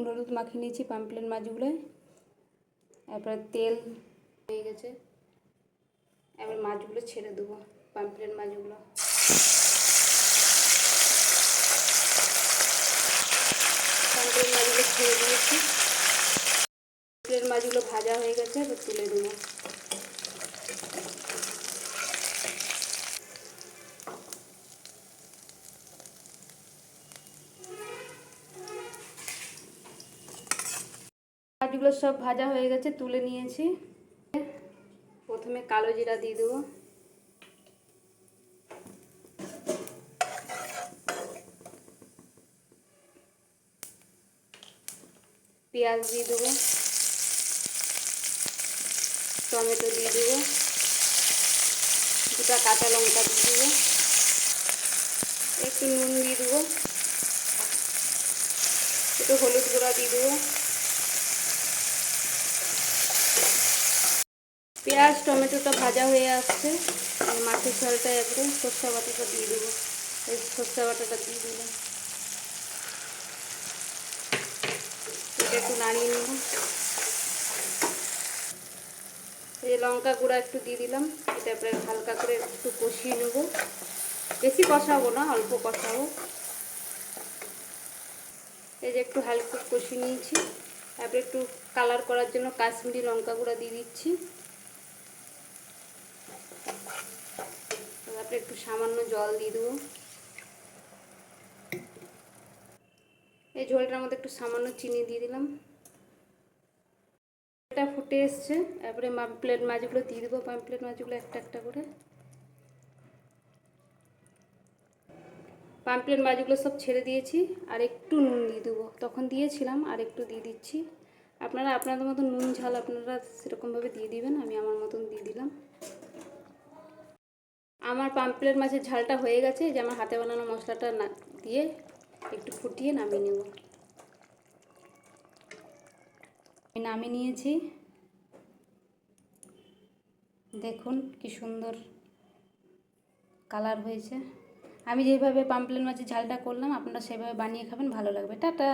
নুন হলুদ মাখিয়ে নিয়েছি পামপ্লেন মাছগুলোয়। তারপরে তেল হয়ে গেছে, এবার মাছগুলো ছেড়ে দেবো, পামপ্লেন মাছগুলো। পামপ্লেন মাছগুলো ছেড়ে দিয়েছি, পামপ্লেন মাছগুলো ভাজা হয়ে গেছে, এবার তুলে দেবো। মাছগুলো সব ভাজা হয়ে গেছে, তুলে নিয়েছি। প্রথমে কালো জিরা দিয়ে দেবো, পেঁয়াজ দিয়ে দেবো, টমেটো দিয়ে দেবো, দুটা কাঁচা লঙ্কা দিয়ে দেবো, একটু নুন দিয়ে দেবো, একটু হলুদ গুঁড়া দিয়ে দেবো। পেঁয়াজ টমেটোটা ভাজা হয়ে আসছে, মাছের ঝালটা একদম সর্ষে বাটাটা দিয়ে দেবো। এই সর্ষে বাটাটা দিয়ে দিলাম, এটা একটু নাড়িয়ে নেব। এই লঙ্কা গুঁড়া একটু দিয়ে দিলাম, এটা এবারে হালকা করে একটু কষিয়ে নেব, বেশি কষাবো না, অল্প কষাবো। এই যে একটু হালকা কষিয়ে নিয়েছি, তারপরে একটু কালার করার জন্য কাশ্মীরি লঙ্কা গুঁড়া দিয়ে দিচ্ছি। তারপরে একটু সামান্য জল দিয়ে দেবো। এই ঝোলটার মধ্যে একটু সামান্য চিনি দিয়ে দিলাম। এটা ফুটে এসছে, তারপরে পামপ্লেট মাছগুলো দিয়ে দেবো, পামপ্লেট মাছগুলো একটা একটা করে। পামপ্লেট মাছগুলো সব ছেড়ে দিয়েছি, আর একটু নুন দিয়ে দেবো, তখন দিয়েছিলাম, আর একটু দিয়ে দিচ্ছি। আপনারা আপনাদের মতন নুন ঝাল আপনারা সেরকমভাবে দিয়ে দিবেন, আমি আমার মতন দিয়ে দিলাম। আমার পামপ্লেট মাছের ঝালটা হয়ে গেছে, যে আমার হাতে বানানো মশলাটা না দিয়ে একটু ফুটিয়ে নামিয়ে নেব। আমি নামিয়ে নিয়েছি, দেখুন কি সুন্দর কালার হয়েছে। আমি যেভাবে পামপ্লেট মাছের ঝালটা করলাম, আপনারা সেভাবে বানিয়ে খাবেন, ভালো লাগবে। টাটা।